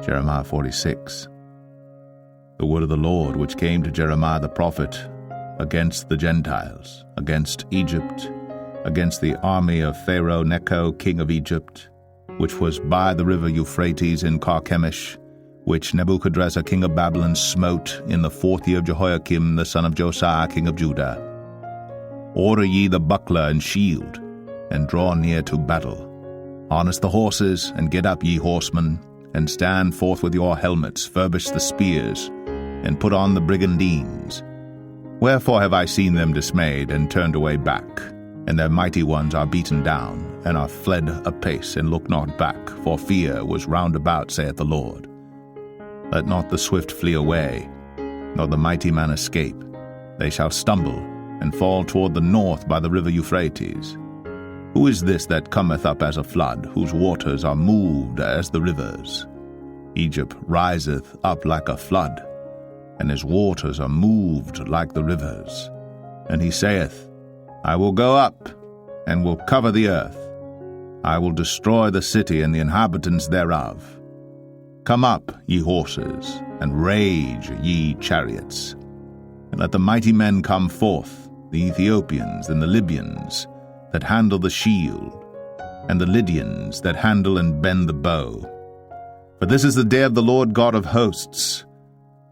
Jeremiah 46. The word of the Lord which came to Jeremiah the prophet against the Gentiles, against Egypt, against the army of Pharaoh Necho king of Egypt, which was by the river Euphrates in Carchemish, which Nebuchadrezzar king of Babylon smote in the 4th year of Jehoiakim the son of Josiah king of Judah. Order ye the buckler and shield, and draw near to battle. Harness the horses, and get up, ye horsemen, and stand forth with your helmets, furbish the spears, and put on the brigandines. Wherefore have I seen them dismayed, and turned away back, and their mighty ones are beaten down, and are fled apace, and look not back, for fear was round about, saith the Lord. Let not the swift flee away, nor the mighty man escape. They shall stumble, and fall toward the north by the river Euphrates. Who is this that cometh up as a flood, whose waters are moved as the rivers? Egypt riseth up like a flood, and his waters are moved like the rivers. And he saith, I will go up, and will cover the earth. I will destroy the city and the inhabitants thereof. Come up, ye horses, and rage, ye chariots. And let the mighty men come forth, the Ethiopians and the Libyans, that handle the shield, and the Lydians that handle and bend the bow. For this is the day of the Lord God of hosts,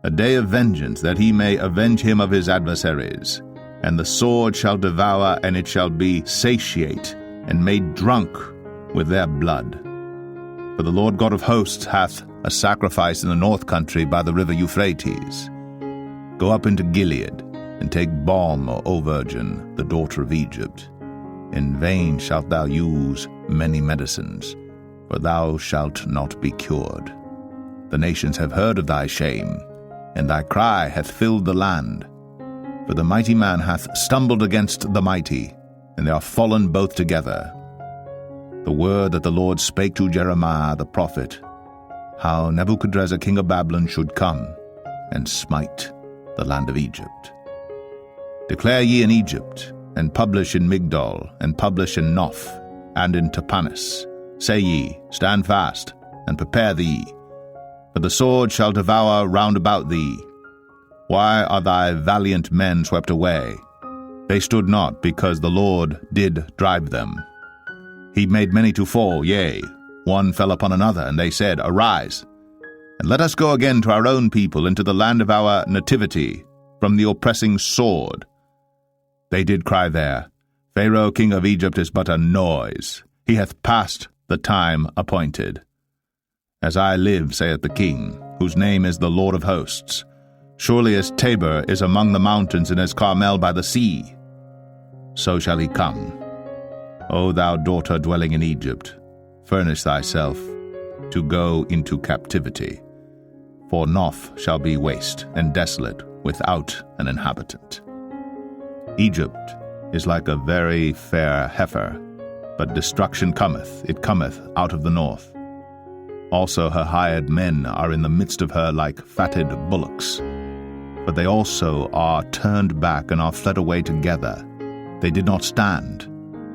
a day of vengeance, that he may avenge him of his adversaries. And the sword shall devour, and it shall be satiate, and made drunk with their blood. For the Lord God of hosts hath a sacrifice in the north country by the river Euphrates. Go up into Gilead, and take balm, O virgin, the daughter of Egypt. In vain shalt thou use many medicines, for thou shalt not be cured. The nations have heard of thy shame, and thy cry hath filled the land. For the mighty man hath stumbled against the mighty, and they are fallen both together. The word that the Lord spake to Jeremiah the prophet, how Nebuchadrezzar king of Babylon should come, and smite the land of Egypt. Declare ye in Egypt, and publish in Migdol, and publish in Noph, and in Tapanhes. Say ye, stand fast, and prepare thee, for the sword shall devour round about thee. Why are thy valiant men swept away? They stood not, because the Lord did drive them. He made many to fall, yea, one fell upon another, and they said, Arise, and let us go again to our own people, into the land of our nativity, from the oppressing sword. They did cry there, Pharaoh king of Egypt is but a noise. He hath passed the time appointed. As I live, saith the king, whose name is the Lord of hosts, surely as Tabor is among the mountains, and as Carmel by the sea, so shall he come. O thou daughter dwelling in Egypt, furnish thyself to go into captivity. For Noph shall be waste and desolate, without an inhabitant. Egypt is like a very fair heifer, but destruction cometh, it cometh out of the north. Also her hired men are in the midst of her like fatted bullocks. But they also are turned back, and are fled away together. They did not stand,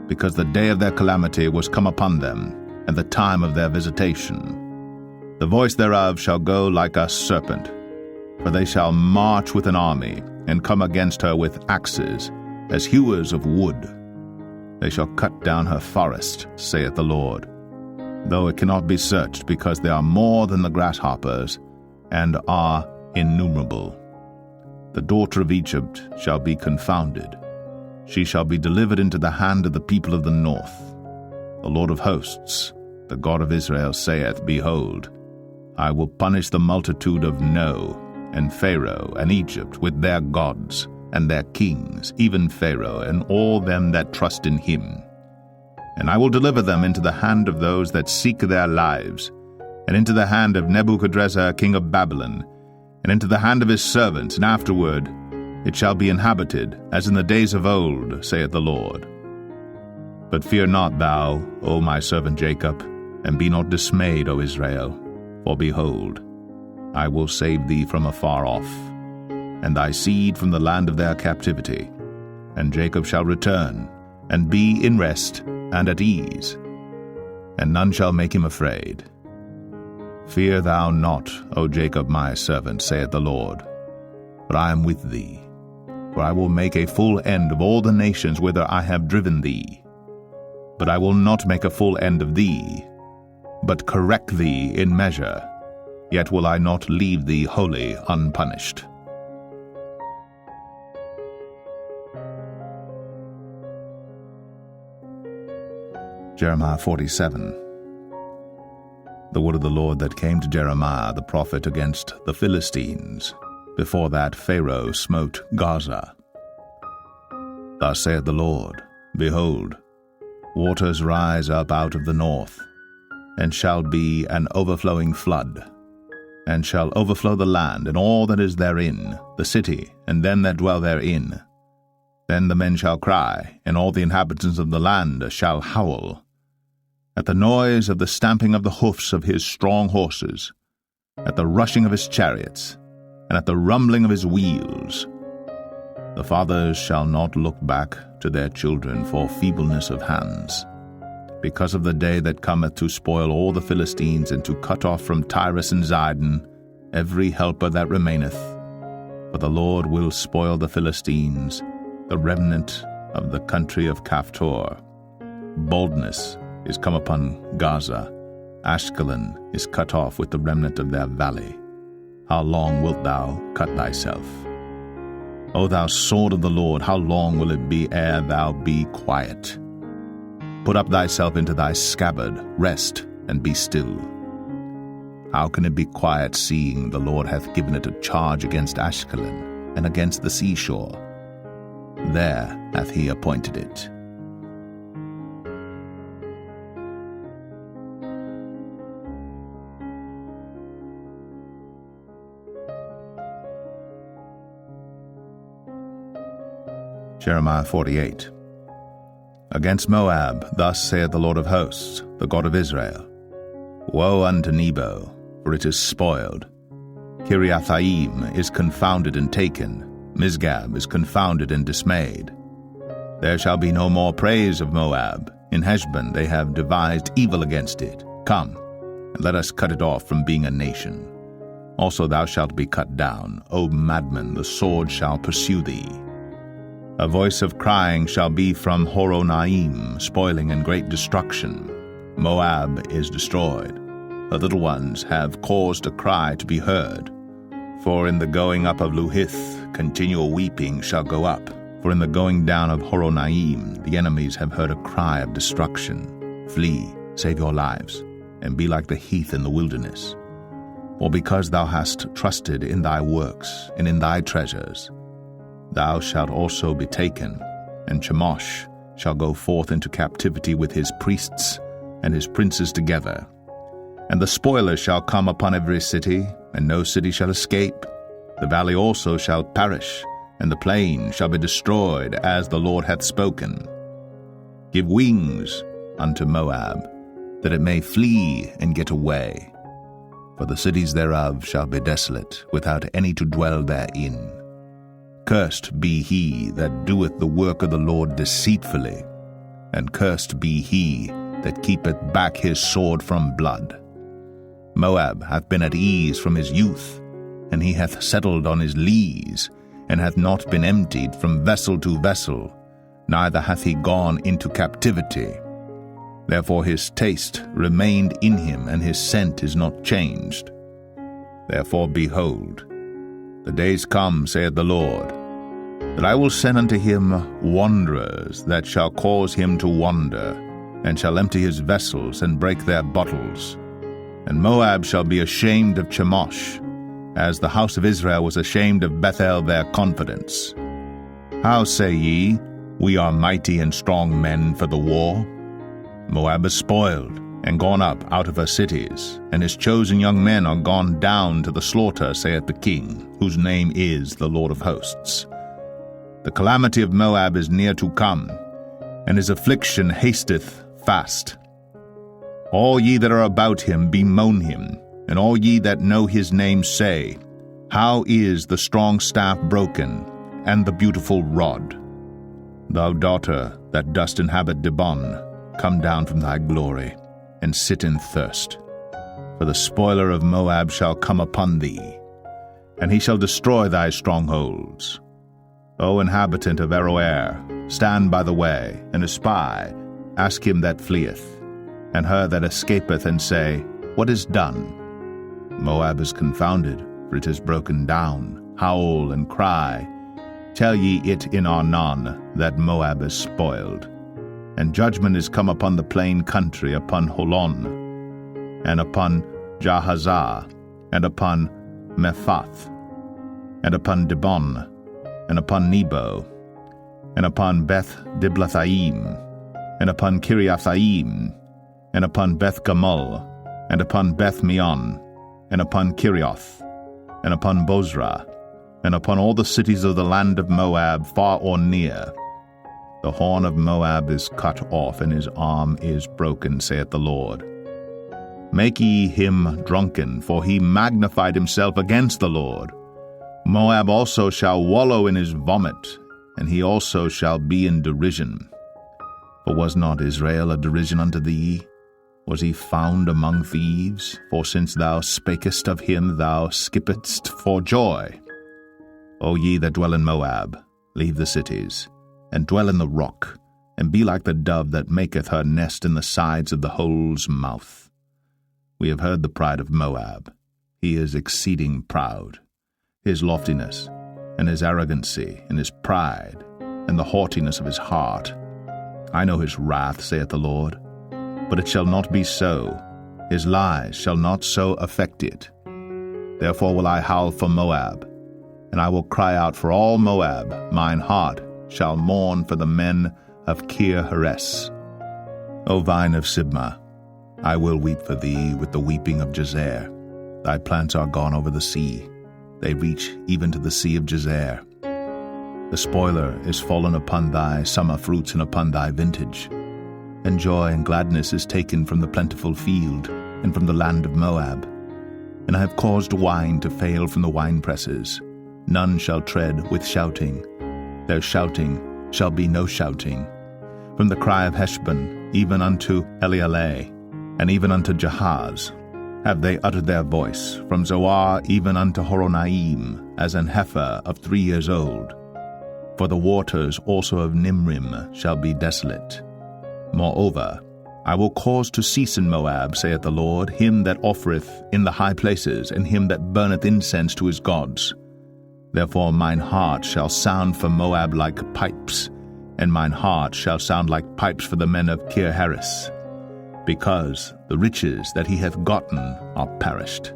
because the day of their calamity was come upon them, and the time of their visitation. The voice thereof shall go like a serpent, for they shall march with an army, and come against her with axes, as hewers of wood. They shall cut down her forest, saith the Lord, though it cannot be searched, because they are more than the grasshoppers, and are innumerable. The daughter of Egypt shall be confounded. She shall be delivered into the hand of the people of the north. The Lord of hosts, the God of Israel, saith, Behold, I will punish the multitude of No, and Pharaoh, and Egypt, with their gods, and their kings, even Pharaoh, and all them that trust in him. And I will deliver them into the hand of those that seek their lives, and into the hand of Nebuchadrezzar king of Babylon, and into the hand of his servants, and afterward it shall be inhabited, as in the days of old, saith the Lord. But fear not thou, O my servant Jacob, and be not dismayed, O Israel, for behold, I will save thee from afar off, and thy seed from the land of their captivity. And Jacob shall return, and be in rest and at ease, and none shall make him afraid. Fear thou not, O Jacob my servant, saith the Lord, for I am with thee. For I will make a full end of all the nations whither I have driven thee. But I will not make a full end of thee, but correct thee in measure, yet will I not leave thee wholly unpunished. Jeremiah 47. The word of the Lord that came to Jeremiah the prophet against the Philistines, before that Pharaoh smote Gaza. Thus saith the Lord, Behold, waters rise up out of the north, and shall be an overflowing flood, and shall overflow the land and all that is therein, the city, and them that dwell therein. Then the men shall cry, and all the inhabitants of the land shall howl, at the noise of the stamping of the hoofs of his strong horses, at the rushing of his chariots, and at the rumbling of his wheels. The fathers shall not look back to their children for feebleness of hands, because of the day that cometh to spoil all the Philistines, and to cut off from Tyrus and Zidon every helper that remaineth. For the Lord will spoil the Philistines, the remnant of the country of Caphtor. Boldness is come upon Gaza. Ashkelon is cut off with the remnant of their valley. How long wilt thou cut thyself? O thou sword of the Lord, how long will it be ere thou be quiet? Put up thyself into thy scabbard, rest, and be still. How can it be quiet, seeing the Lord hath given it a charge against Ashkelon, and against the seashore? There hath he appointed it. Jeremiah 48. Against Moab, thus saith the Lord of hosts, the God of Israel, Woe unto Nebo, for it is spoiled. Kiriathaim is confounded and taken, Misgab is confounded and dismayed. There shall be no more praise of Moab. In Heshbon they have devised evil against it. Come, and let us cut it off from being a nation. Also thou shalt be cut down, O madman, the sword shall pursue thee. A voice of crying shall be from Horonaim, spoiling and great destruction. Moab is destroyed. The little ones have caused a cry to be heard. For in the going up of Luhith, continual weeping shall go up. For in the going down of Horonaim, the enemies have heard a cry of destruction. Flee, save your lives, and be like the heath in the wilderness. For because thou hast trusted in thy works and in thy treasures, thou shalt also be taken, and Chemosh shall go forth into captivity with his priests and his princes together. And the spoilers shall come upon every city, and no city shall escape. The valley also shall perish, and the plain shall be destroyed, as the Lord hath spoken. Give wings unto Moab, that it may flee and get away. For the cities thereof shall be desolate, without any to dwell therein. Cursed be he that doeth the work of the Lord deceitfully, and cursed be he that keepeth back his sword from blood. Moab hath been at ease from his youth, and he hath settled on his lees, and hath not been emptied from vessel to vessel, neither hath he gone into captivity. Therefore his taste remained in him, and his scent is not changed. Therefore, behold, the days come, saith the Lord, that I will send unto him wanderers that shall cause him to wander, and shall empty his vessels and break their bottles. And Moab shall be ashamed of Chemosh, as the house of Israel was ashamed of Bethel their confidence. How say ye, We are mighty and strong men for the war? Moab is spoiled, and gone up out of her cities, and his chosen young men are gone down to the slaughter, saith the King, whose name is the Lord of hosts. The calamity of Moab is near to come, and his affliction hasteth fast. All ye that are about him bemoan him, and all ye that know his name say, How is the strong staff broken, and the beautiful rod? Thou daughter that dost inhabit Dibon, come down from thy glory, and sit in thirst. For the spoiler of Moab shall come upon thee, and he shall destroy thy strongholds. O inhabitant of Aroer, stand by the way, and espy, ask him that fleeth, and her that escapeth, and say, What is done? Moab is confounded, for it is broken down. Howl and cry. Tell ye it in Arnon, that Moab is spoiled. And judgment is come upon the plain country, upon Holon, and upon Jahazah, and upon Mephath, and upon Dibon, and upon Nebo, and upon Beth Diblathaim, and upon Kiriathaim, and upon Beth Gamul, and upon Beth Meon, and upon Kirioth, and upon Bozrah, and upon all the cities of the land of Moab, far or near. The horn of Moab is cut off, and his arm is broken, saith the Lord. Make ye him drunken, for he magnified himself against the Lord. Moab also shall wallow in his vomit, and he also shall be in derision. For was not Israel a derision unto thee? Was he found among thieves? For since thou spakest of him, thou skippedst for joy. O ye that dwell in Moab, leave the cities, and dwell in the rock, and be like the dove that maketh her nest in the sides of the hole's mouth. We have heard the pride of Moab. He is exceeding proud. His loftiness, and his arrogancy, and his pride, and the haughtiness of his heart. I know his wrath, saith the Lord, but it shall not be so. His lies shall not so affect it. Therefore will I howl for Moab, and I will cry out for all Moab. Mine heart shall mourn for the men of Kir-Heres. O vine of Sibmah, I will weep for thee with the weeping of Jazer. Thy plants are gone over the sea. They reach even to the sea of Jazer. The spoiler is fallen upon thy summer fruits and upon thy vintage. And joy and gladness is taken from the plentiful field and from the land of Moab. And I have caused wine to fail from the winepresses. None shall tread with shouting. Their shouting shall be no shouting. From the cry of Heshbon even unto Elealeh, and even unto Jahaz, have they uttered their voice, from Zoar even unto Horonaim, as an heifer of 3 years old. For the waters also of Nimrim shall be desolate. Moreover, I will cause to cease in Moab, saith the Lord, him that offereth in the high places, and him that burneth incense to his gods. Therefore mine heart shall sound for Moab like pipes, and mine heart shall sound like pipes for the men of Kir-Heres, because the riches that he hath gotten are perished.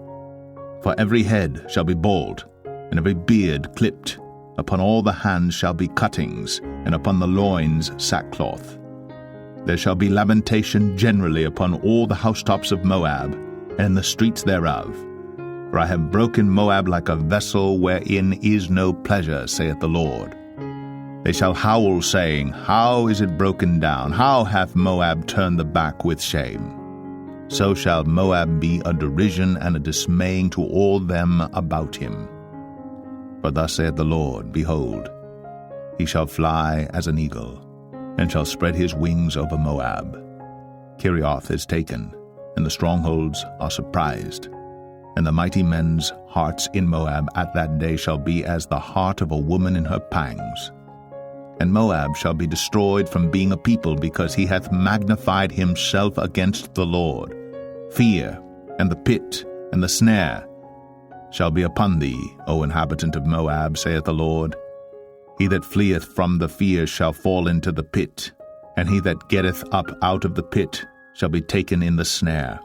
For every head shall be bald, and every beard clipped. Upon all the hands shall be cuttings, and upon the loins sackcloth. There shall be lamentation generally upon all the housetops of Moab, and in the streets thereof. For I have broken Moab like a vessel wherein is no pleasure, saith the Lord. They shall howl, saying, How is it broken down? How hath Moab turned the back with shame? So shall Moab be a derision and a dismaying to all them about him. For thus saith the Lord, Behold, he shall fly as an eagle, and shall spread his wings over Moab. Kerioth is taken, and the strongholds are surprised. And the mighty men's hearts in Moab at that day shall be as the heart of a woman in her pangs. And Moab shall be destroyed from being a people, because he hath magnified himself against the Lord. Fear, and the pit, and the snare shall be upon thee, O inhabitant of Moab, saith the Lord. He that fleeth from the fear shall fall into the pit, and he that getteth up out of the pit shall be taken in the snare.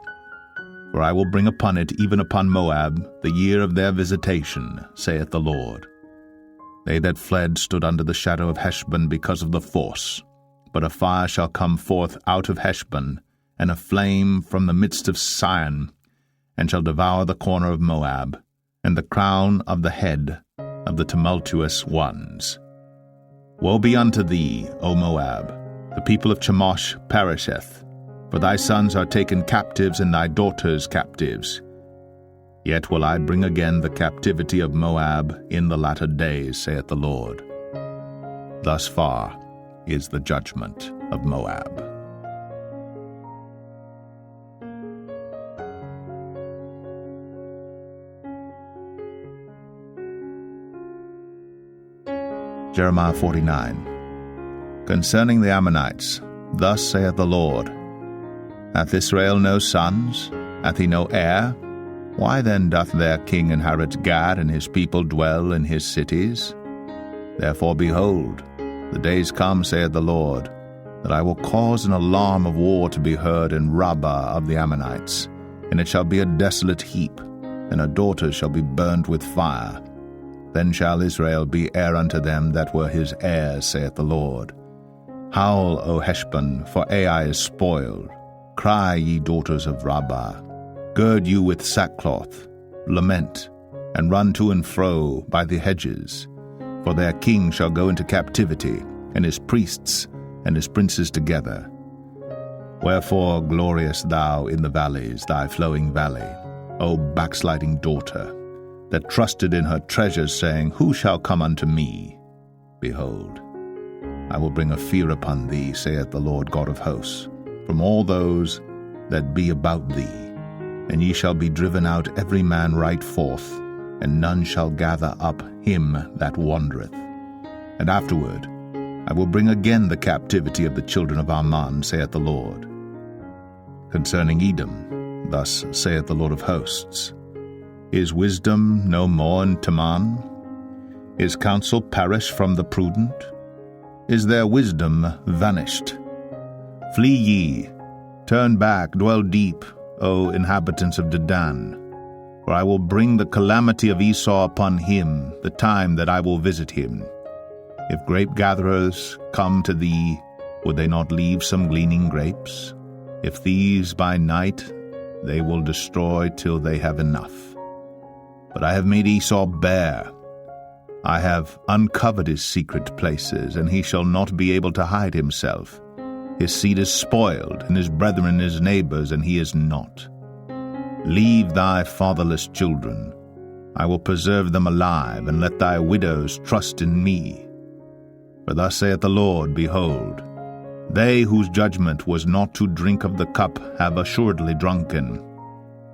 For I will bring upon it, even upon Moab, the year of their visitation, saith the Lord. They that fled stood under the shadow of Heshbon because of the force. But a fire shall come forth out of Heshbon, and a flame from the midst of Sion, and shall devour the corner of Moab, and the crown of the head of the tumultuous ones. Woe be unto thee, O Moab! The people of Chemosh perisheth, for thy sons are taken captives, and thy daughters captives. Yet will I bring again the captivity of Moab in the latter days, saith the Lord. Thus far is the judgment of Moab. Jeremiah 49. Concerning the Ammonites, thus saith the Lord, Hath Israel no sons? Hath he no heir? Why then doth their king inherit Gad, and his people dwell in his cities? Therefore, behold, the days come, saith the Lord, that I will cause an alarm of war to be heard in Rabbah of the Ammonites, and it shall be a desolate heap, and her daughters shall be burnt with fire. Then shall Israel be heir unto them that were his heirs, saith the Lord. Howl, O Heshbon, for Ai is spoiled. Cry, ye daughters of Rabbah. Gird you with sackcloth, lament, and run to and fro by the hedges. For their king shall go into captivity, and his priests and his princes together. Wherefore glorious thou in the valleys, thy flowing valley, O backsliding daughter, that trusted in her treasures, saying, Who shall come unto me? Behold, I will bring a fear upon thee, saith the Lord God of hosts, from all those that be about thee. And ye shall be driven out every man right forth, and none shall gather up him that wandereth. And afterward I will bring again the captivity of the children of Ammon, saith the Lord. Concerning Edom, thus saith the Lord of hosts, Is wisdom no more in Teman? Is counsel perished from the prudent? Is their wisdom vanished? Flee ye, turn back, dwell deep, O inhabitants of Dedan, for I will bring the calamity of Esau upon him, the time that I will visit him. If grape-gatherers come to thee, would they not leave some gleaning grapes? If these by night, they will destroy till they have enough. But I have made Esau bare. I have uncovered his secret places, and he shall not be able to hide himself. His seed is spoiled, and his brethren his neighbors, and he is not. Leave thy fatherless children. I will preserve them alive, and let thy widows trust in me. For thus saith the Lord, Behold, they whose judgment was not to drink of the cup have assuredly drunken.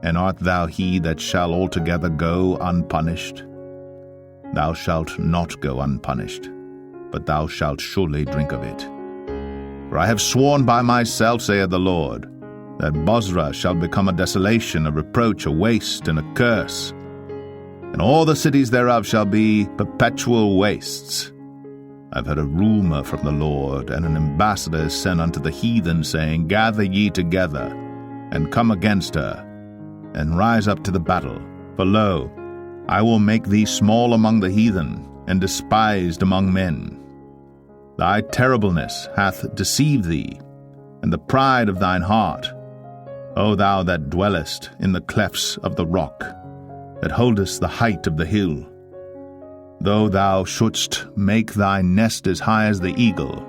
And art thou he that shall altogether go unpunished? Thou shalt not go unpunished, but thou shalt surely drink of it. For I have sworn by myself, saith the Lord, that Bozrah shall become a desolation, a reproach, a waste, and a curse. And all the cities thereof shall be perpetual wastes. I have heard a rumor from the Lord, and an ambassador is sent unto the heathen, saying, Gather ye together, and come against her, and rise up to the battle. For lo, I will make thee small among the heathen, and despised among men. Thy terribleness hath deceived thee, and the pride of thine heart, O thou that dwellest in the clefts of the rock, that holdest the height of the hill. Though thou shouldst make thy nest as high as the eagle,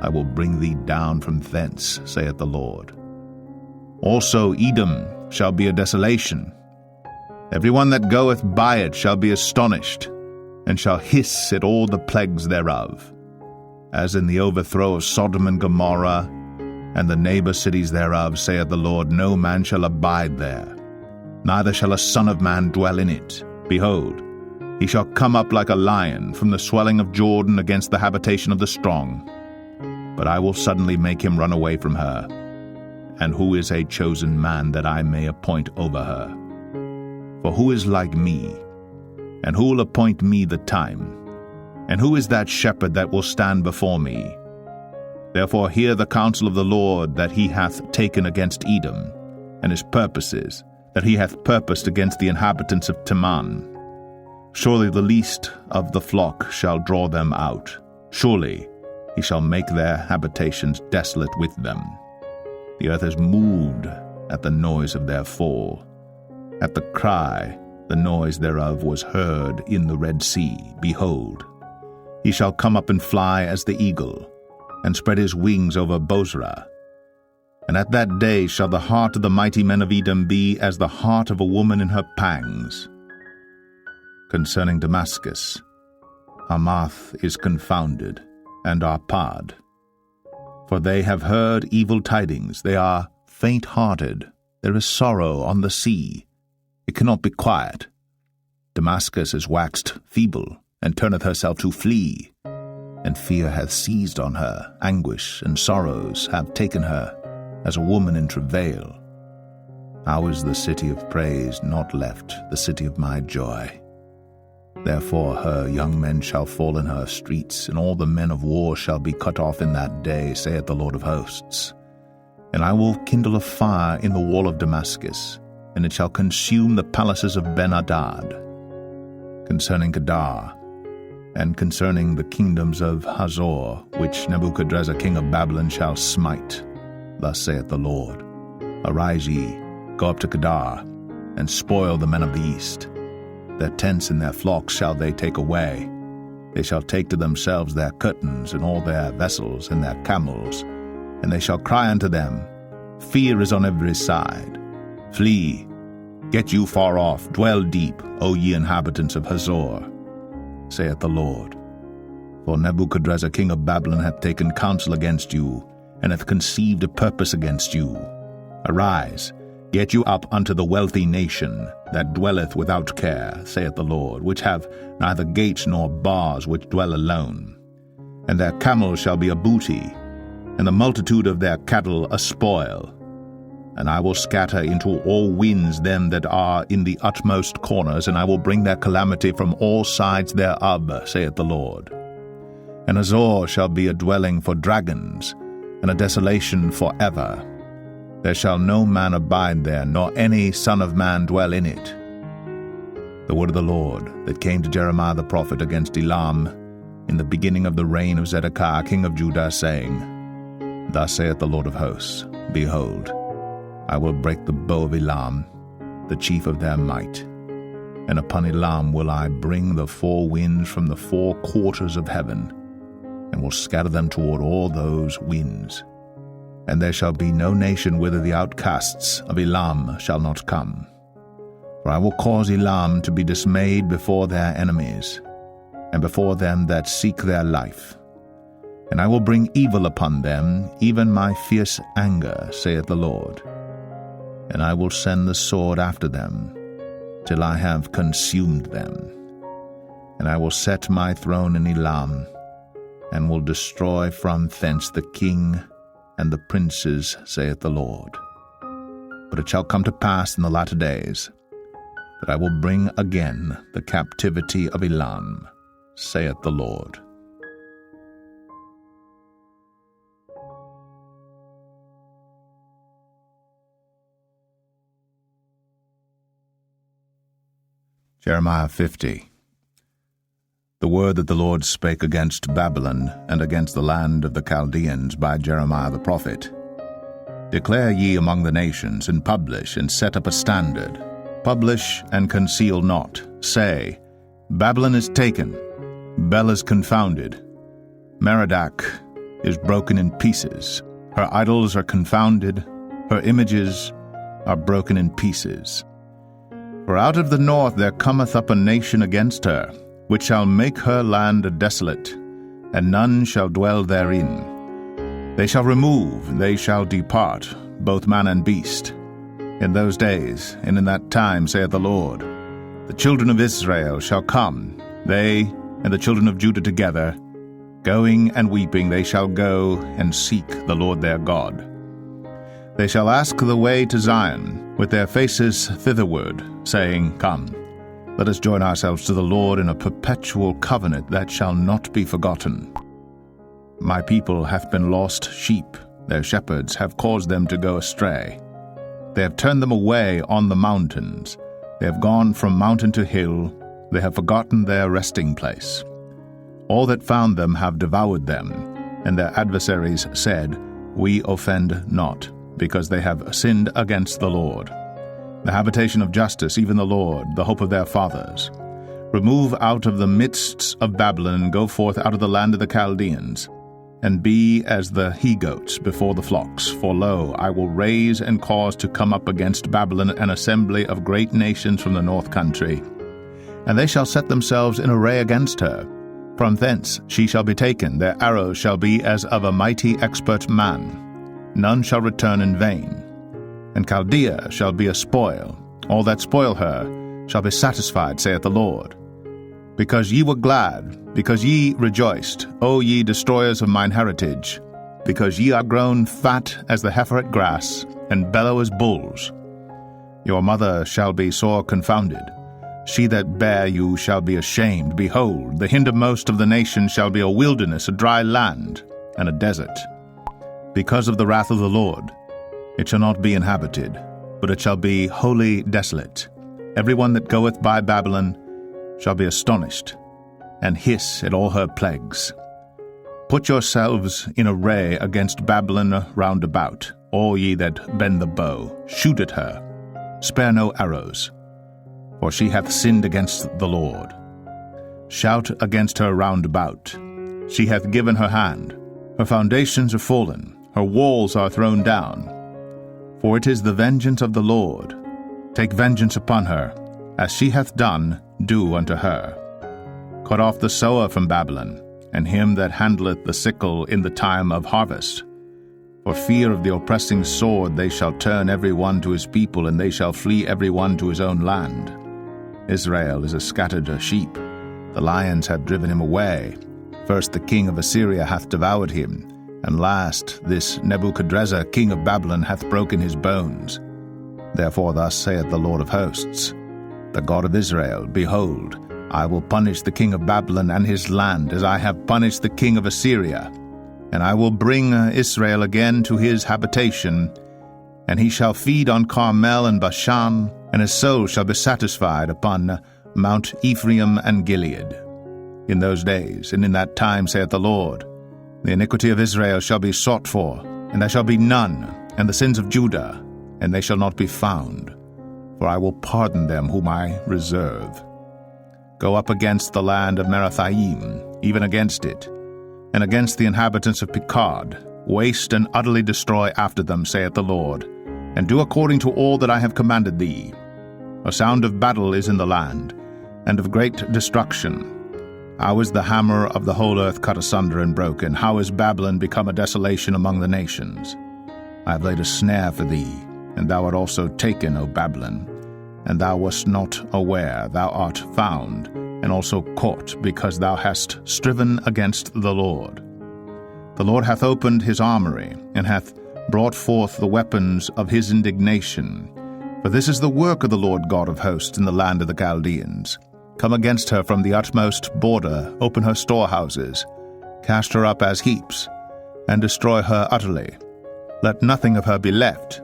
I will bring thee down from thence, saith the Lord. Also Edom shall be a desolation. Every one that goeth by it shall be astonished, and shall hiss at all the plagues thereof. As in the overthrow of Sodom and Gomorrah, and the neighbor cities thereof, saith the Lord, no man shall abide there, neither shall a son of man dwell in it. Behold, he shall come up like a lion from the swelling of Jordan against the habitation of the strong. But I will suddenly make him run away from her. And who is a chosen man that I may appoint over her? For who is like me? And who will appoint me the time? And who is that shepherd that will stand before me? Therefore hear the counsel of the Lord that he hath taken against Edom, and his purposes, that he hath purposed against the inhabitants of Teman. Surely the least of the flock shall draw them out. Surely he shall make their habitations desolate with them. The earth is moved at the noise of their fall. At the cry, the noise thereof was heard in the Red Sea. Behold, he shall come up and fly as the eagle, and spread his wings over Bozrah. And at that day shall the heart of the mighty men of Edom be as the heart of a woman in her pangs. Concerning Damascus, Hamath is confounded, and Arpad. For they have heard evil tidings, they are faint-hearted, there is sorrow on the sea, it cannot be quiet. Damascus is waxed feeble, and turneth herself to flee. And fear hath seized on her, anguish and sorrows have taken her, as a woman in travail. How is the city of praise not left, the city of my joy? Therefore her young men shall fall in her streets, and all the men of war shall be cut off in that day, saith the Lord of hosts. And I will kindle a fire in the wall of Damascus, and it shall consume the palaces of Ben-Hadad. Concerning Kedar, and concerning the kingdoms of Hazor, which Nebuchadrezzar king of Babylon shall smite, thus saith the Lord, Arise ye, go up to Kedar, and spoil the men of the east. Their tents and their flocks shall they take away. They shall take to themselves their curtains, and all their vessels, and their camels. And they shall cry unto them, Fear is on every side. Flee, get you far off, dwell deep, O ye inhabitants of Hazor, saith the Lord. For Nebuchadrezzar king of Babylon hath taken counsel against you, and hath conceived a purpose against you. Arise, get you up unto the wealthy nation, that dwelleth without care, saith the Lord, which have neither gates nor bars, which dwell alone. And their camels shall be a booty, and the multitude of their cattle a spoil. And I will scatter into all winds them that are in the utmost corners, and I will bring their calamity from all sides thereof, saith the Lord. And Hazor shall be a dwelling for dragons, and a desolation for ever. There shall no man abide there, nor any son of man dwell in it. The word of the Lord that came to Jeremiah the prophet against Elam in the beginning of the reign of Zedekiah king of Judah, saying, Thus saith the Lord of hosts, Behold, I will break the bow of Elam, the chief of their might, and upon Elam will I bring the four winds from the four quarters of heaven, and will scatter them toward all those winds. And there shall be no nation whither the outcasts of Elam shall not come. For I will cause Elam to be dismayed before their enemies, and before them that seek their life. And I will bring evil upon them, even my fierce anger, saith the Lord. And I will send the sword after them, till I have consumed them. And I will set my throne in Elam, and will destroy from thence the king and the princes, saith the Lord. But it shall come to pass in the latter days, that I will bring again the captivity of Elam, saith the Lord. Jeremiah 50. The word that the Lord spake against Babylon and against the land of the Chaldeans by Jeremiah the prophet. Declare ye among the nations, and publish, and set up a standard. Publish, and conceal not. Say, Babylon is taken, Bel is confounded, Merodach is broken in pieces. Her idols are confounded, her images are broken in pieces. For out of the north there cometh up a nation against her, which shall make her land desolate, and none shall dwell therein. They shall remove, they shall depart, both man and beast. In those days, and in that time, saith the Lord, the children of Israel shall come, they and the children of Judah together. Going and weeping they shall go and seek the Lord their God. They shall ask the way to Zion, with their faces thitherward, saying, Come, let us join ourselves to the Lord in a perpetual covenant that shall not be forgotten. My people hath been lost sheep, their shepherds have caused them to go astray. They have turned them away on the mountains, they have gone from mountain to hill, they have forgotten their resting place. All that found them have devoured them, and their adversaries said, We offend not, because they have sinned against the Lord. The habitation of justice, even the Lord, the hope of their fathers. Remove out of the midst of Babylon, and go forth out of the land of the Chaldeans, and be as the he-goats before the flocks. For lo, I will raise and cause to come up against Babylon an assembly of great nations from the north country. And they shall set themselves in array against her. From thence she shall be taken, their arrows shall be as of a mighty expert man. None shall return in vain. And Chaldea shall be a spoil. All that spoil her shall be satisfied, saith the Lord. Because ye were glad, because ye rejoiced, O ye destroyers of mine heritage, because ye are grown fat as the heifer at grass, and bellow as bulls. Your mother shall be sore confounded. She that bare you shall be ashamed. Behold, the hindermost of the nations shall be a wilderness, a dry land, and a desert. Because of the wrath of the Lord, it shall not be inhabited, but it shall be wholly desolate. Every one that goeth by Babylon shall be astonished, and hiss at all her plagues. Put yourselves in array against Babylon round about, all ye that bend the bow. Shoot at her, spare no arrows, for she hath sinned against the Lord. Shout against her round about. She hath given her hand. Her foundations are fallen, her walls are thrown down. For it is the vengeance of the Lord. Take vengeance upon her, as she hath done, do unto her. Cut off the sower from Babylon, and him that handleth the sickle in the time of harvest. For fear of the oppressing sword they shall turn every one to his people, and they shall flee every one to his own land. Israel is a scattered sheep. The lions have driven him away. First the king of Assyria hath devoured him, and last this Nebuchadrezzar king of Babylon hath broken his bones. Therefore thus saith the Lord of hosts, the God of Israel, Behold, I will punish the king of Babylon and his land, as I have punished the king of Assyria. And I will bring Israel again to his habitation, and he shall feed on Carmel and Bashan, and his soul shall be satisfied upon Mount Ephraim and Gilead. In those days and in that time, saith the Lord, the iniquity of Israel shall be sought for, and there shall be none, and the sins of Judah, and they shall not be found. For I will pardon them whom I reserve. Go up against the land of Merathaim, even against it, and against the inhabitants of Pekod. Waste and utterly destroy after them, saith the Lord, and do according to all that I have commanded thee. A sound of battle is in the land, and of great destruction. How is the hammer of the whole earth cut asunder and broken? How is Babylon become a desolation among the nations? I have laid a snare for thee, and thou art also taken, O Babylon. And thou wast not aware, thou art found, and also caught, because thou hast striven against the Lord. The Lord hath opened his armory, and hath brought forth the weapons of his indignation. For this is the work of the Lord God of hosts in the land of the Chaldeans. Come against her from the utmost border, open her storehouses, cast her up as heaps, and destroy her utterly. Let nothing of her be left.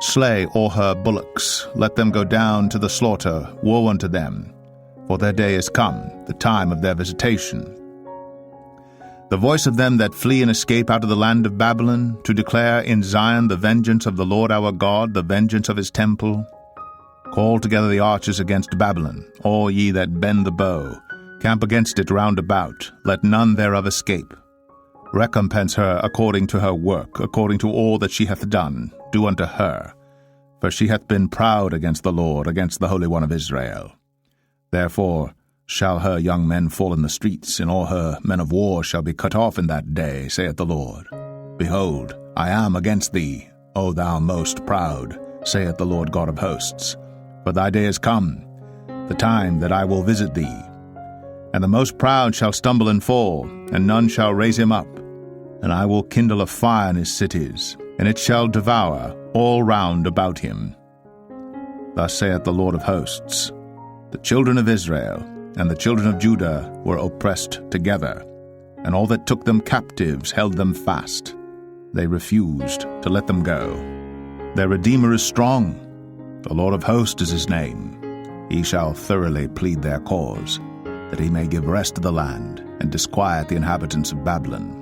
Slay all her bullocks, let them go down to the slaughter. Woe unto them, for their day is come, the time of their visitation. The voice of them that flee and escape out of the land of Babylon, to declare in Zion the vengeance of the Lord our God, the vengeance of his temple. Call together the archers against Babylon, all ye that bend the bow. Camp against it round about, let none thereof escape. Recompense her according to her work, according to all that she hath done, do unto her. For she hath been proud against the Lord, against the Holy One of Israel. Therefore shall her young men fall in the streets, and all her men of war shall be cut off in that day, saith the Lord. Behold, I am against thee, O thou most proud, saith the Lord God of hosts. For thy day is come, the time that I will visit thee. And the most proud shall stumble and fall, and none shall raise him up. And I will kindle a fire in his cities, and it shall devour all round about him. Thus saith the Lord of hosts, the children of Israel and the children of Judah were oppressed together, and all that took them captives held them fast. They refused to let them go. Their Redeemer is strong. The Lord of hosts is his name. He shall thoroughly plead their cause, that he may give rest to the land, and disquiet the inhabitants of Babylon.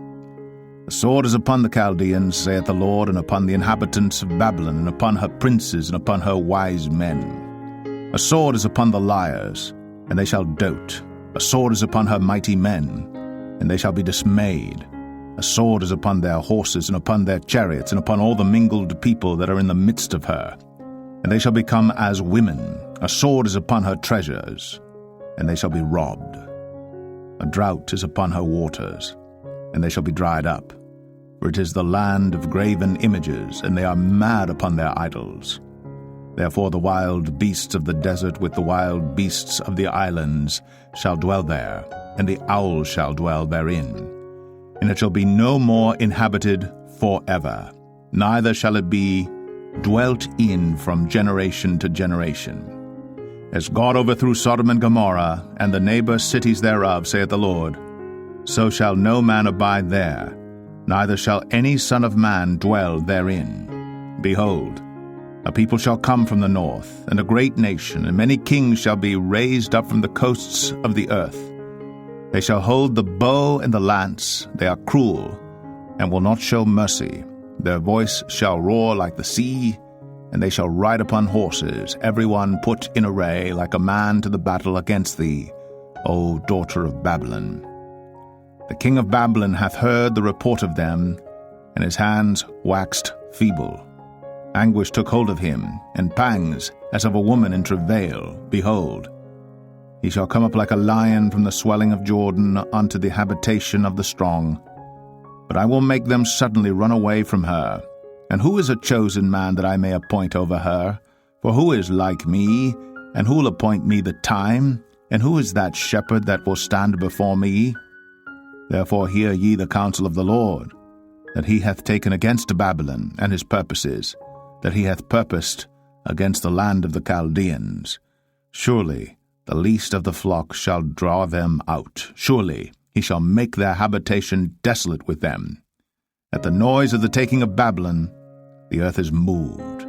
The sword is upon the Chaldeans, saith the Lord, and upon the inhabitants of Babylon, and upon her princes, and upon her wise men. A sword is upon the liars, and they shall dote. A sword is upon her mighty men, and they shall be dismayed. A sword is upon their horses, and upon their chariots, and upon all the mingled people that are in the midst of her. And they shall become as women. A sword is upon her treasures, and they shall be robbed. A drought is upon her waters, and they shall be dried up. For it is the land of graven images, and they are mad upon their idols. Therefore the wild beasts of the desert with the wild beasts of the islands shall dwell there, and the owl shall dwell therein. And it shall be no more inhabited forever, neither shall it be dwelt in from generation to generation. As God overthrew Sodom and Gomorrah, and the neighbor cities thereof, saith the Lord, so shall no man abide there, neither shall any son of man dwell therein. Behold, a people shall come from the north, and a great nation, and many kings shall be raised up from the coasts of the earth. They shall hold the bow and the lance, they are cruel, and will not show mercy. Their voice shall roar like the sea, and they shall ride upon horses, every one put in array like a man to the battle against thee, O daughter of Babylon. The king of Babylon hath heard the report of them, and his hands waxed feeble. Anguish took hold of him, and pangs, as of a woman in travail. Behold, he shall come up like a lion from the swelling of Jordan unto the habitation of the strong. But I will make them suddenly run away from her. And who is a chosen man that I may appoint over her? For who is like me, and who will appoint me the time? And who is that shepherd that will stand before me? Therefore hear ye the counsel of the Lord, that he hath taken against Babylon, and his purposes, that he hath purposed against the land of the Chaldeans. Surely the least of the flock shall draw them out. Surely he shall make their habitation desolate with them. At the noise of the taking of Babylon, the earth is moved,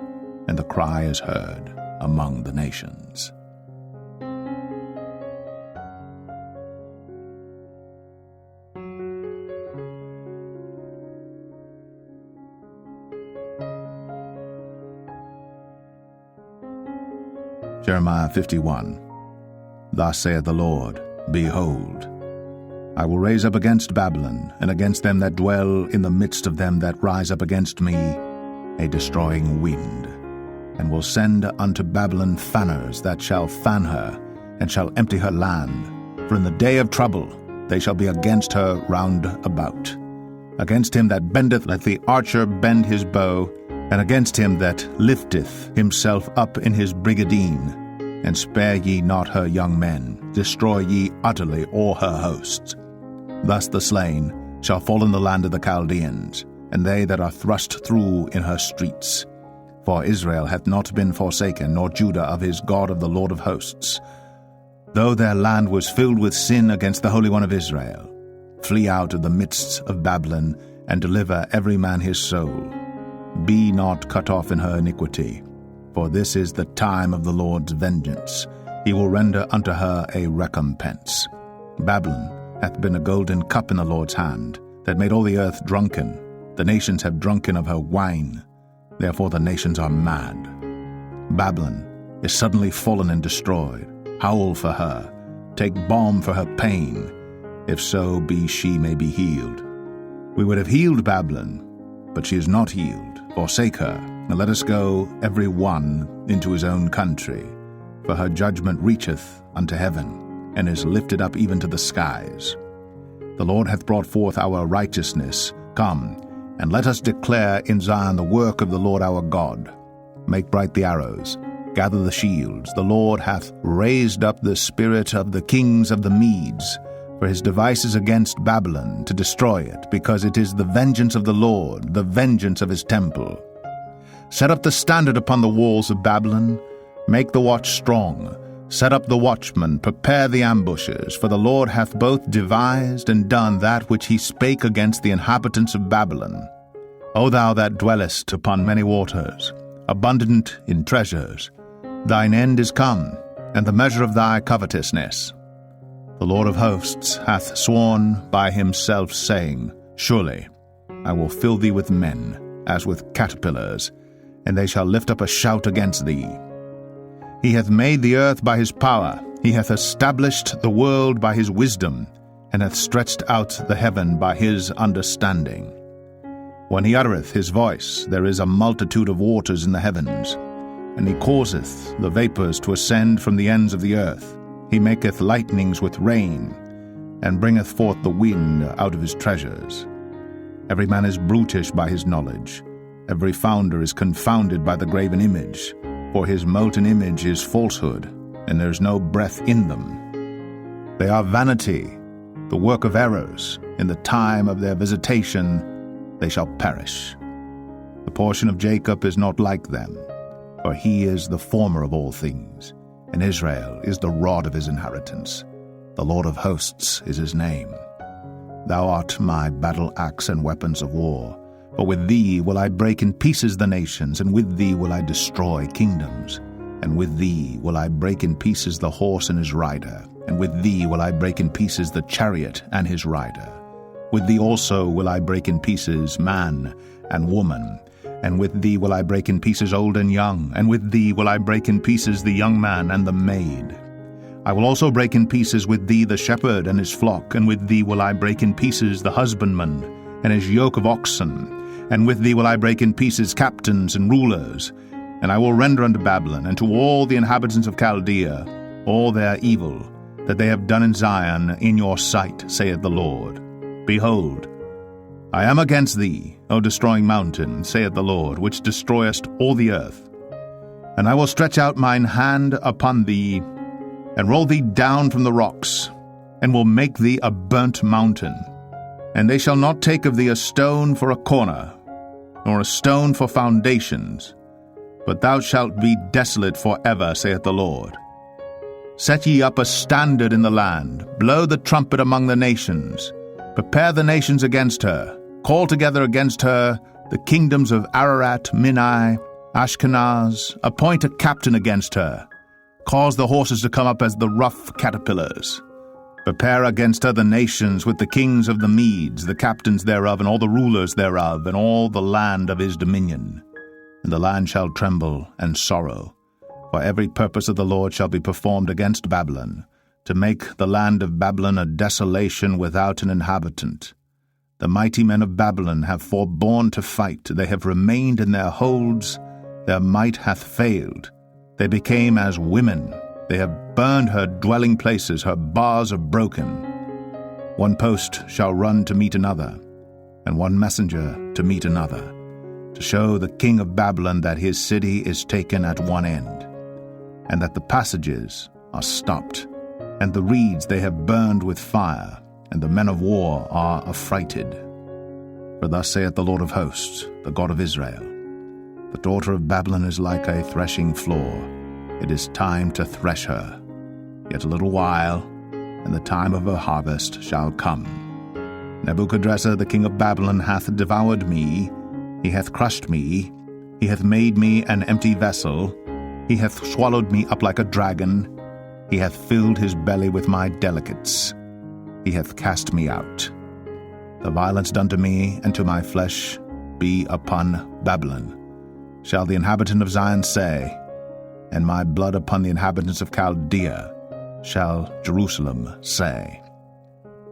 and the cry is heard among the nations. Jeremiah 51. Thus saith the Lord, Behold, I will raise up against Babylon, and against them that dwell in the midst of them that rise up against me, a destroying wind, and will send unto Babylon fanners that shall fan her, and shall empty her land. For in the day of trouble they shall be against her round about. Against him that bendeth let the archer bend his bow, and against him that lifteth himself up in his brigadine. And spare ye not her young men, destroy ye utterly all her hosts. Thus the slain shall fall in the land of the Chaldeans, and they that are thrust through in her streets. For Israel hath not been forsaken, nor Judah of his God of the Lord of hosts. Though their land was filled with sin against the Holy One of Israel, flee out of the midst of Babylon, and deliver every man his soul. Be not cut off in her iniquity, for this is the time of the Lord's vengeance. He will render unto her a recompense. Babylon hath been a golden cup in the Lord's hand, that made all the earth drunken. The nations have drunken of her wine, therefore the nations are mad. Babylon is suddenly fallen and destroyed. Howl for her, take balm for her pain, if so be she may be healed. We would have healed Babylon, but she is not healed. Forsake her, and let us go every one into his own country. For her judgment reacheth unto heaven, and is lifted up even to the skies. The Lord hath brought forth our righteousness. Come, and let us declare in Zion the work of the Lord our God. Make bright the arrows, gather the shields. The Lord hath raised up the spirit of the kings of the Medes, for his devices against Babylon, to destroy it, because it is the vengeance of the Lord, the vengeance of his temple. Set up the standard upon the walls of Babylon, make the watch strong, set up the watchmen, prepare the ambushes, for the Lord hath both devised and done that which he spake against the inhabitants of Babylon. O thou that dwellest upon many waters, abundant in treasures, thine end is come, and the measure of thy covetousness. The Lord of hosts hath sworn by himself, saying, Surely I will fill thee with men, as with caterpillars, and they shall lift up a shout against thee. He hath made the earth by his power, he hath established the world by his wisdom, and hath stretched out the heaven by his understanding. When he uttereth his voice, there is a multitude of waters in the heavens, and he causeth the vapors to ascend from the ends of the earth. He maketh lightnings with rain, and bringeth forth the wind out of his treasures. Every man is brutish by his knowledge. Every founder is confounded by the graven image. for his molten image is falsehood, and there is no breath in them. They are vanity, the work of errors. In the time of their visitation they shall perish. The portion of Jacob is not like them, for he is the former of all things, and Israel is the rod of his inheritance. The Lord of hosts is his name. Thou art my battle axe and weapons of war. For with thee will I break in pieces the nations, and with thee will I destroy kingdoms. And with thee will I break in pieces the horse and his rider, and with thee will I break in pieces the chariot and his rider. With thee also will I break in pieces man and woman, and with thee will I break in pieces old and young, and with thee will I break in pieces the young man and the maid. I will also break in pieces with thee the shepherd and his flock, and with thee will I break in pieces the husbandman and his yoke of oxen, and with thee will I break in pieces captains and rulers. And I will render unto Babylon and to all the inhabitants of Chaldea all their evil that they have done in Zion in your sight, saith the Lord. Behold, I am against thee, O destroying mountain, saith the Lord, which destroyest all the earth. And I will stretch out mine hand upon thee, and roll thee down from the rocks, and will make thee a burnt mountain. And they shall not take of thee a stone for a corner, nor a stone for foundations, but thou shalt be desolate for ever, saith the Lord. Set ye up a standard in the land, blow the trumpet among the nations, prepare the nations against her, call together against her the kingdoms of Ararat, Minai, Ashkenaz, appoint a captain against her, cause the horses to come up as the rough caterpillars. Prepare against her the nations with the kings of the Medes, the captains thereof, and all the rulers thereof, and all the land of his dominion. And the land shall tremble and sorrow, for every purpose of the Lord shall be performed against Babylon, to make the land of Babylon a desolation without an inhabitant. The mighty men of Babylon have forborne to fight, they have remained in their holds, their might hath failed. They became as women, they have burned her dwelling places, her bars are broken. One post shall run to meet another, and one messenger to meet another, to show the king of Babylon that his city is taken at one end, and that the passages are stopped, and the reeds they have burned with fire, and the men of war are affrighted. For thus saith the Lord of hosts, the God of Israel, the daughter of Babylon is like a threshing floor. It is time to thresh her. Yet a little while, and the time of her harvest shall come. Nebuchadrezzar the king of Babylon hath devoured me, he hath crushed me, he hath made me an empty vessel, he hath swallowed me up like a dragon, he hath filled his belly with my delicates, he hath cast me out. The violence done to me and to my flesh be upon Babylon, shall the inhabitant of Zion say, and my blood upon the inhabitants of Chaldea, shall Jerusalem say.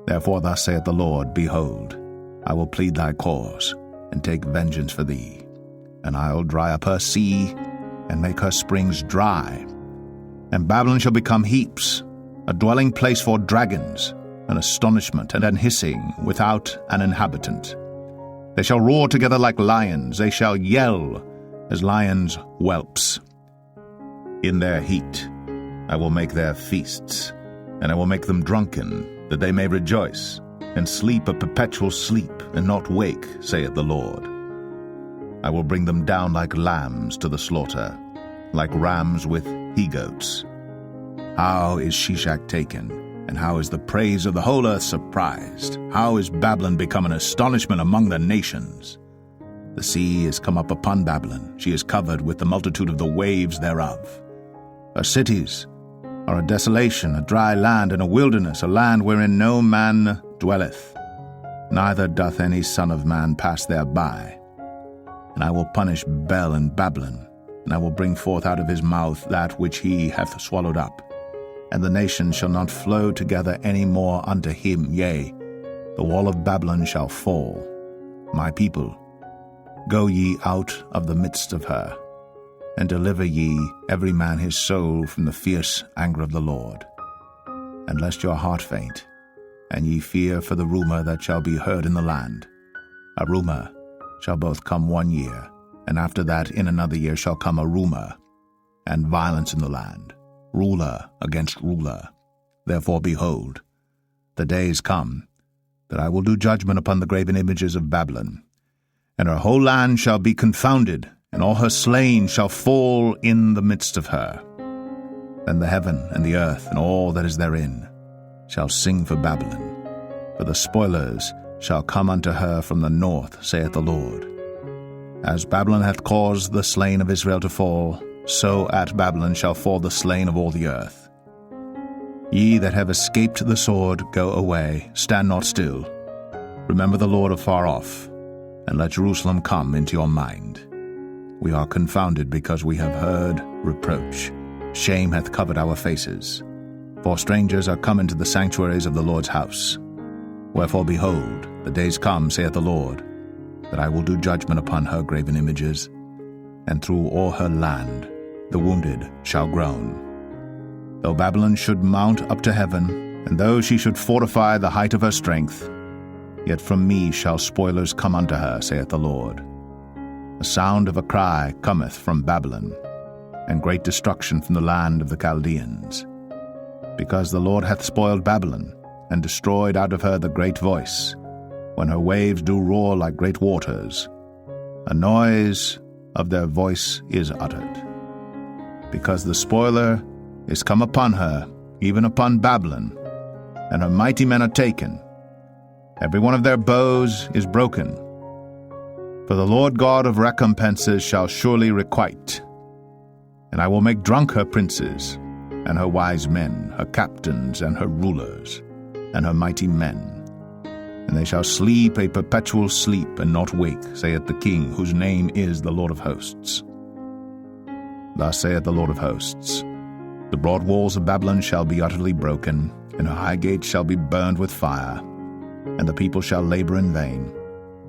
Therefore thus saith the Lord, Behold, I will plead thy cause, and take vengeance for thee, and I will dry up her sea, and make her springs dry. And Babylon shall become heaps, a dwelling place for dragons, an astonishment and an hissing without an inhabitant. They shall roar together like lions, they shall yell as lions' whelps. In their heat I will make their feasts, and I will make them drunken, that they may rejoice, and sleep a perpetual sleep, and not wake, saith the Lord. I will bring them down like lambs to the slaughter, like rams with he-goats. How is Shishak taken, and how is the praise of the whole earth surprised? How is Babylon become an astonishment among the nations? The sea is come up upon Babylon, she is covered with the multitude of the waves thereof. Her cities are a desolation, a dry land, and a wilderness, a land wherein no man dwelleth, neither doth any son of man pass thereby. And I will punish Bel and Babylon, and I will bring forth out of his mouth that which he hath swallowed up, and the nations shall not flow together any more unto him, yea, the wall of Babylon shall fall. My people, go ye out of the midst of her, and deliver ye every man his soul from the fierce anger of the Lord. And lest your heart faint, and ye fear for the rumor that shall be heard in the land. A rumor shall both come 1 year, and after that in another year shall come a rumor. and violence in the land, ruler against ruler. Therefore, behold, the days come that I will do judgment upon the graven images of Babylon, and her whole land shall be confounded, and all her slain shall fall in the midst of her. Then the heaven and the earth and all that is therein shall sing for Babylon, for the spoilers shall come unto her from the north, saith the Lord. As Babylon hath caused the slain of Israel to fall, so at Babylon shall fall the slain of all the earth. Ye that have escaped the sword, go away, stand not still. Remember the Lord afar off, and let Jerusalem come into your mind. We are confounded because we have heard reproach. Shame hath covered our faces. For strangers are come into the sanctuaries of the Lord's house. Wherefore, behold, the days come, saith the Lord, that I will do judgment upon her graven images, and through all her land the wounded shall groan. Though Babylon should mount up to heaven, and though she should fortify the height of her strength, yet from me shall spoilers come unto her, saith the Lord. The sound of a cry cometh from Babylon, and great destruction from the land of the Chaldeans. Because the Lord hath spoiled Babylon, and destroyed out of her the great voice, when her waves do roar like great waters, a noise of their voice is uttered. Because the spoiler is come upon her, even upon Babylon, and her mighty men are taken. Every one of their bows is broken. For the Lord God of recompenses shall surely requite. And I will make drunk her princes, and her wise men, her captains, and her rulers, and her mighty men. And they shall sleep a perpetual sleep, and not wake, saith the King, whose name is the Lord of hosts. Thus saith the Lord of hosts, the broad walls of Babylon shall be utterly broken, and her high gates shall be burned with fire, and the people shall labor in vain,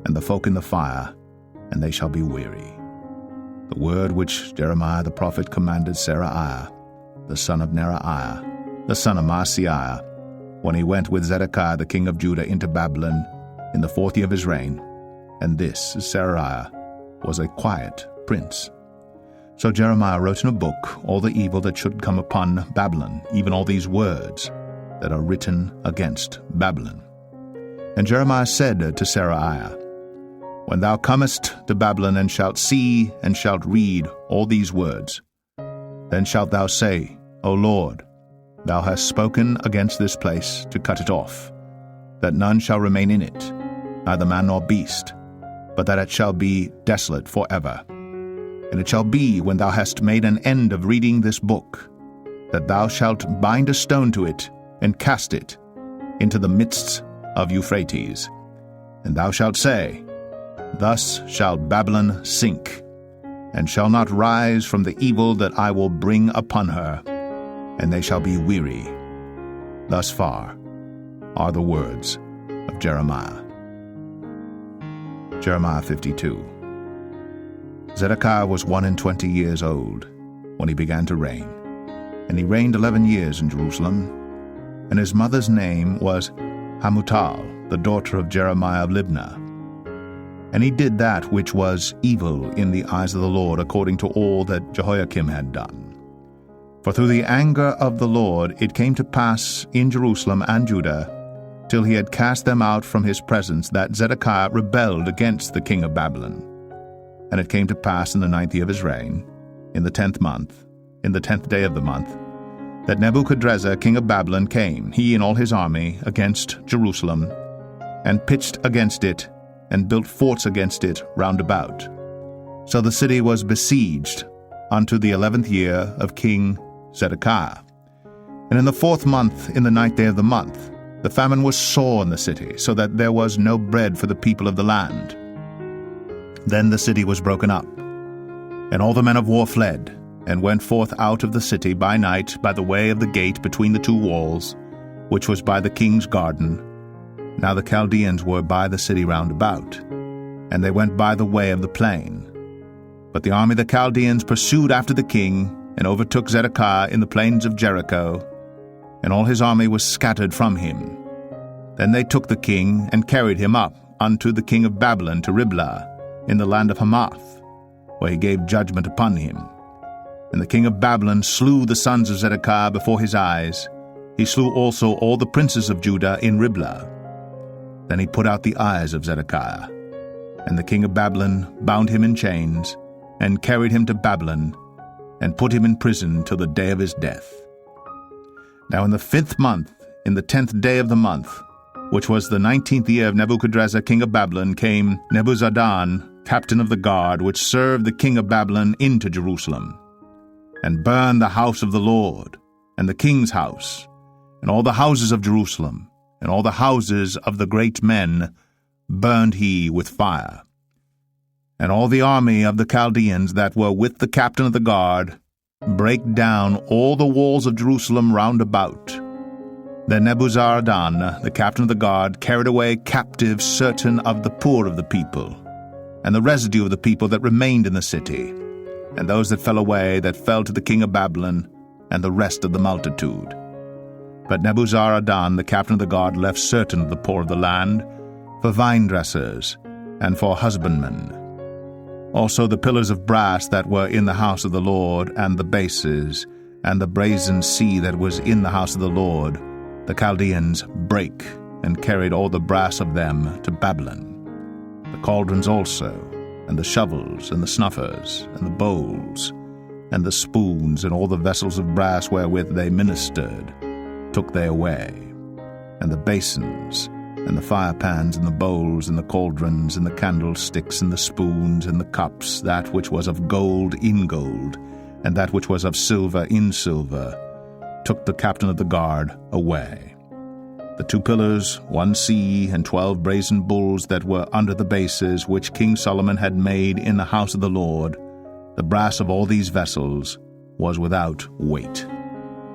and the folk in the fire, and they shall be weary. The word which Jeremiah the prophet commanded Seraiah, the son of Neraiah, the son of Maaseiah, when he went with Zedekiah the king of Judah into Babylon in the 4th year of his reign, and this Seraiah was a quiet prince. So Jeremiah wrote in a book all the evil that should come upon Babylon, even all these words that are written against Babylon. And Jeremiah said to Seraiah, When thou comest to Babylon, and shalt see and shalt read all these words, then shalt thou say, O Lord, thou hast spoken against this place to cut it off, that none shall remain in it, neither man nor beast, but that it shall be desolate forever. And it shall be, when thou hast made an end of reading this book, that thou shalt bind a stone to it, and cast it into the midst of Euphrates. And thou shalt say, Thus shall Babylon sink, and shall not rise from the evil that I will bring upon her, and they shall be weary. Thus far are the words of Jeremiah. Jeremiah 52. Zedekiah was 21 years old when he began to reign, and he reigned 11 years in Jerusalem. And his mother's name was Hamutal, the daughter of Jeremiah of Libnah. And he did that which was evil in the eyes of the Lord, according to all that Jehoiakim had done. For through the anger of the Lord it came to pass in Jerusalem and Judah, till he had cast them out from his presence, that Zedekiah rebelled against the king of Babylon. And it came to pass in the 9th year of his reign, in the 10th month, in the 10th day of the month, that Nebuchadrezzar king of Babylon came, he and all his army, against Jerusalem, and pitched against it, and built forts against it round about. So the city was besieged unto the 11th year of King Zedekiah. And in the 4th month, in the 9th day of the month, the famine was sore in the city, so that there was no bread for the people of the land. Then the city was broken up, and all the men of war fled, and went forth out of the city by night by the way of the gate between the two walls, which was by the king's garden. Now the Chaldeans were by the city round about, and they went by the way of the plain. But the army of the Chaldeans pursued after the king, and overtook Zedekiah in the plains of Jericho, and all his army was scattered from him. Then they took the king, and carried him up unto the king of Babylon to Riblah, in the land of Hamath, where he gave judgment upon him. And the king of Babylon slew the sons of Zedekiah before his eyes. He slew also all the princes of Judah in Riblah. Then he put out the eyes of Zedekiah. And the king of Babylon bound him in chains, and carried him to Babylon, and put him in prison till the day of his death. Now in the 5th month, in the 10th day of the month, which was the 19th year of Nebuchadrezzar king of Babylon, came Nebuzaradan, captain of the guard, which served the king of Babylon, into Jerusalem, and burned the house of the Lord, and the king's house, and all the houses of Jerusalem, and all the houses of the great men burned he with fire. And all the army of the Chaldeans that were with the captain of the guard brake down all the walls of Jerusalem round about. Then Nebuzaradan, the captain of the guard, carried away captive certain of the poor of the people, and the residue of the people that remained in the city, and those that fell away, that fell to the king of Babylon, and the rest of the multitude. But Nebuzaradan, the captain of the guard, left certain of the poor of the land for vine dressers and for husbandmen. Also the pillars of brass that were in the house of the Lord, and the bases, and the brazen sea that was in the house of the Lord, the Chaldeans brake, and carried all the brass of them to Babylon. The cauldrons also, and the shovels, and the snuffers, and the bowls, and the spoons, and all the vessels of brass wherewith they ministered, took they away, and the basins, and the firepans, and the bowls, and the cauldrons, and the candlesticks, and the spoons, and the cups, that which was of gold in gold, and that which was of silver in silver, took the captain of the guard away. The 2 pillars, 1 sea, and 12 brazen bulls that were under the bases, which King Solomon had made in the house of the Lord, the brass of all these vessels was without weight.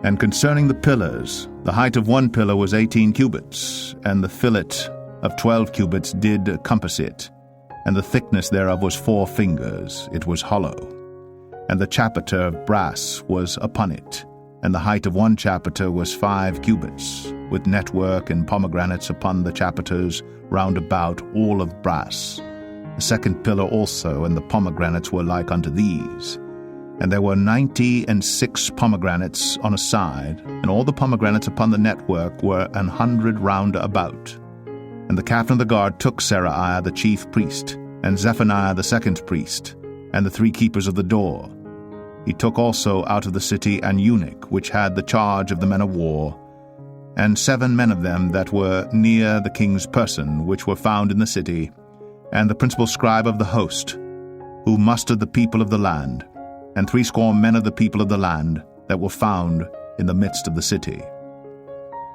And concerning the pillars, the height of 1 pillar was 18 cubits, and the fillet of 12 cubits did compass it, and the thickness thereof was 4 fingers, it was hollow. And the chapiter of brass was upon it, and the height of 1 chapiter was 5 cubits, with network and pomegranates upon the chapiters round about, all of brass. The 2nd pillar also, and the pomegranates were like unto these. And there were 96 pomegranates on a side, and all the pomegranates upon the network were 100 round about. And the captain of the guard took Seraiah the chief priest, and Zephaniah the 2nd priest, and the 3 keepers of the door. He took also out of the city an eunuch, which had the charge of the men of war, and 7 men of them that were near the king's person, which were found in the city, and the principal scribe of the host, who mustered the people of the land, and 80 men of the people of the land that were found in the midst of the city.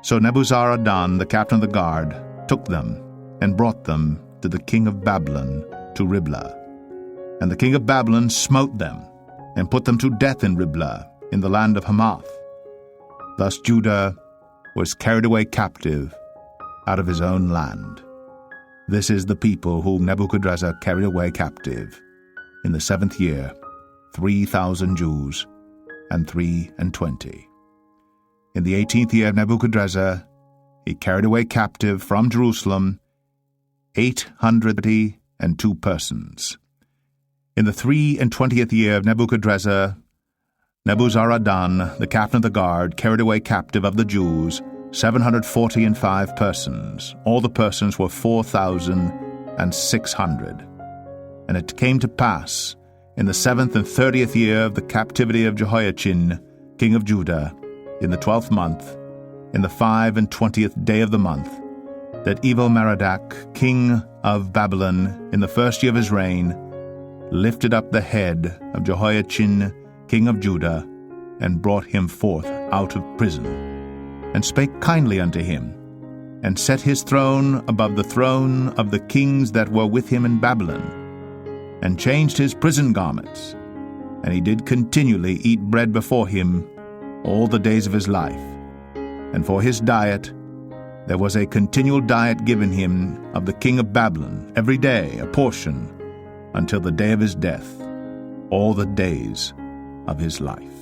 So Nebuzaradan, the captain of the guard, took them, and brought them to the king of Babylon to Riblah. And the king of Babylon smote them, and put them to death in Riblah, in the land of Hamath. Thus Judah was carried away captive out of his own land. This is the people whom Nebuchadrezzar carried away captive in the 7th year, 3,000 Jews, and 23. In the 18th year of Nebuchadrezzar, he carried away captive from Jerusalem 802 persons. In the 23 year of Nebuchadrezzar, Nebuzaradan, the captain of the guard, carried away captive of the Jews 745 persons. All the persons were 4,600. And it came to pass, in the 7th and 30th year of the captivity of Jehoiachin, king of Judah, in the 12th month, in the 25th day of the month, that Evil-Merodach, king of Babylon, in the 1st year of his reign, lifted up the head of Jehoiachin, king of Judah, and brought him forth out of prison, and spake kindly unto him, and set his throne above the throne of the kings that were with him in Babylon, and changed his prison garments, and he did continually eat bread before him all the days of his life. And for his diet there was a continual diet given him of the king of Babylon, every day a portion, until the day of his death, all the days of his life.